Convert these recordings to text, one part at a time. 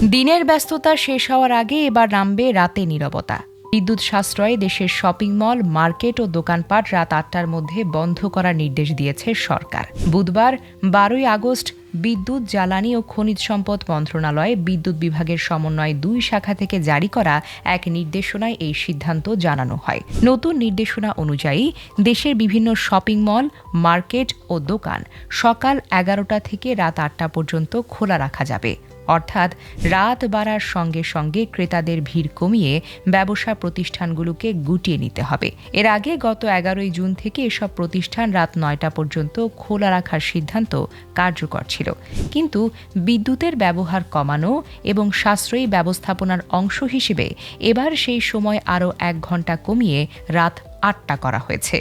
দিনের ব্যস্ততা শেষ হওয়ার আগে এবার নামবে রাতে নীরবতা। বিদ্যুৎ সাশ্রয়ে দেশের শপিং মল, মার্কেট ও দোকানপাট রাত ৮টার মধ্যে বন্ধ করার নির্দেশ দিয়েছে সরকার। বুধবার ১২ই আগস্ট বিদ্যুৎ, জ্বালানি ও খনিজ সম্পদ মন্ত্রণালয়ে বিদ্যুৎ বিভাগের সমন্বয়ে ২ শাখা থেকে জারি করা এক নির্দেশনায় এই সিদ্ধান্ত জানানো হয়। নতুন নির্দেশনা অনুযায়ী দেশের বিভিন্ন শপিং মল, মার্কেট ও দোকান সকাল ১১টা থেকে রাত ৮টা পর্যন্ত খোলা রাখা যাবে। অর্থাৎ রাত বাড়ার সঙ্গে সঙ্গে ক্রেতাদের ভিড় কমিয়ে ব্যবসা প্রতিষ্ঠানগুলোকে গুটিয়ে নিতে হবে। এর আগে গত ১১ই জুন থেকে এসব প্রতিষ্ঠান রাত ৯টা পর্যন্ত খোলা রাখার সিদ্ধান্ত কার্যকর ছিল। কিন্তু বিদ্যুতের ব্যবহার কমানো এবং সাশ্রয়ী ব্যবস্থাপনার অংশ হিসেবে এবার সেই সময় আরও ১ ঘণ্টা কমিয়ে রাত ৮টা করা হয়েছে।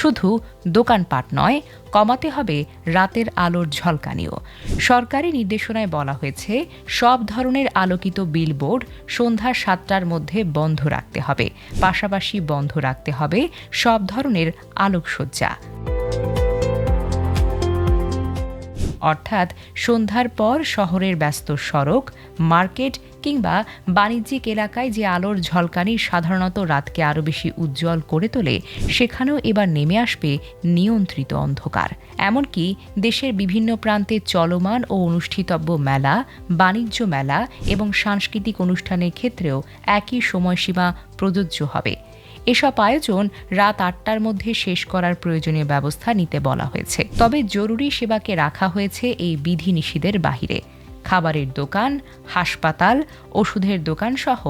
শুধু দোকানপাট নয়, কমাতে হবে রাতের আলোর ঝলকানিও। সরকারি নির্দেশনায় বলা হয়েছে, সব ধরনের আলোকিত বিলবোর্ড সন্ধ্যা ৭টার মধ্যে বন্ধ রাখতে হবে। পাশাপাশি বন্ধ রাখতে হবে সব ধরনের আলোকসজ্জা। অর্থাৎ সন্ধ্যার পর শহরের ব্যস্ত সড়ক, মার্কেট কিংবা বাণিজ্যিক এলাকায় যে আলোর ঝলকানি সাধারণত রাতকে আরও বেশি উজ্জ্বল করে তোলে, সেখানেও এবার নেমে আসবে নিয়ন্ত্রিত অন্ধকার। এমনকি দেশের বিভিন্ন প্রান্তে চলমান ও অনুষ্ঠিতব্য মেলা, বাণিজ্য মেলা এবং সাংস্কৃতিক অনুষ্ঠানের ক্ষেত্রেও একই সময়সীমা প্রযোজ্য হবে। এসব আয়োজন রাত ৮টার মধ্যে শেষ করার প্রয়োজনীয় ব্যবস্থা নিতে বলা হয়েছে। তবে জরুরি সেবাকে রাখা হয়েছে এই বিধিনিষেধের বাহিরে। খাবারের দোকান, হাসপাতাল, ওষুধের দোকান সহ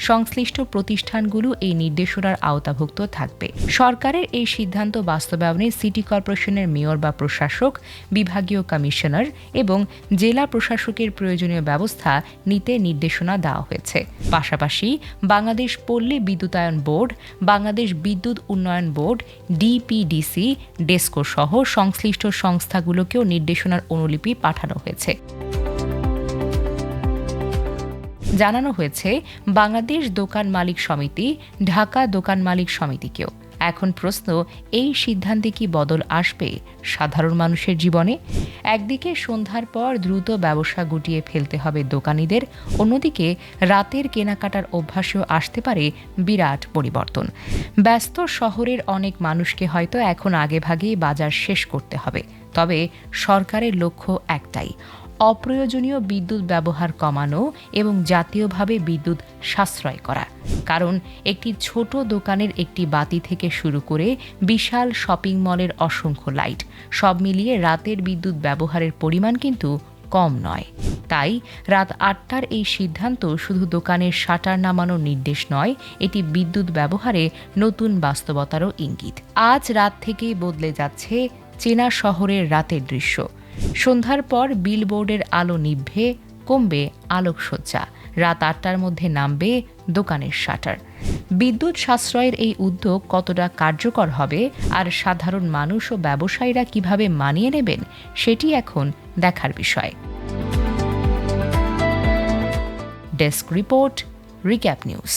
সংশ্লিষ্ট প্রতিষ্ঠানগুলো এই নির্দেশনার আওতাভুক্ত থাকবে। সরকারের এই সিদ্ধান্ত বাস্তবায়নে সিটি কর্পোরেশনের মেয়র বা প্রশাসক, বিভাগীয় কমিশনার এবং জেলা প্রশাসকের প্রয়োজনীয় ব্যবস্থা নিতে নির্দেশনা দেওয়া হয়েছে। পাশাপাশি বাংলাদেশ পল্লী বিদ্যুতায়ন বোর্ড, বাংলাদেশ বিদ্যুৎ উন্নয়ন বোর্ড, ডিপিডিসি, ডেসকো সহ সংশ্লিষ্ট সংস্থাগুলোকেও নির্দেশনার অনুলিপি পাঠানো হয়েছে। জানানো হয়েছে বাংলাদেশ দোকান মালিক সমিতি, ঢাকা দোকান মালিক সমিতিকেও। এখন প্রশ্ন, এই সিদ্ধান্তে কি বদল আসবে সাধারণ মানুষের জীবনে? একদিকে সন্ধ্যার পর দ্রুত ব্যবসা গুটিয়ে ফেলতে হবে দোকানিদের, অন্যদিকে রাতের কেনাকাটার অভ্যাসেও আসতে পারে বিরাট পরিবর্তন। ব্যস্ত শহরের অনেক মানুষকে হয়তো এখন আগেভাগেই বাজার শেষ করতে হবে। তবে সরকারের লক্ষ্য একটাই, অপ্রয়োজনীয় বিদ্যুৎ ব্যবহার কমানো এবং জাতীয়ভাবে বিদ্যুৎ সাশ্রয় করা। কারণ একটি ছোট দোকানের একটি বাতি থেকে শুরু করে বিশাল শপিং মলের অসংখ্য লাইট, সব মিলিয়ে রাতের বিদ্যুৎ ব্যবহারের পরিমাণ কিন্তু কম নয়। তাই রাত ৮টার এই সিদ্ধান্ত শুধু দোকানের শাটার নামানোর নির্দেশ নয়, এটি বিদ্যুৎ ব্যবহারে নতুন বাস্তবতারও ইঙ্গিত। আজ রাত থেকেই বদলে যাচ্ছে চেনা শহরের রাতের দৃশ্য। সন্ধ্যার পর বিলবোর্ডের আলো নিভবে, কমবে আলোকসজ্জা, রাত ৮টার মধ্যে নামবে দোকানের শাটার। বিদ্যুৎ সাশ্রয়ের এই উদ্যোগ কতটা কার্যকর হবে আর সাধারণ মানুষ ও ব্যবসায়ীরা কিভাবে মানিয়ে নেবেন, সেটি এখন দেখার বিষয়। Desk report, recap news.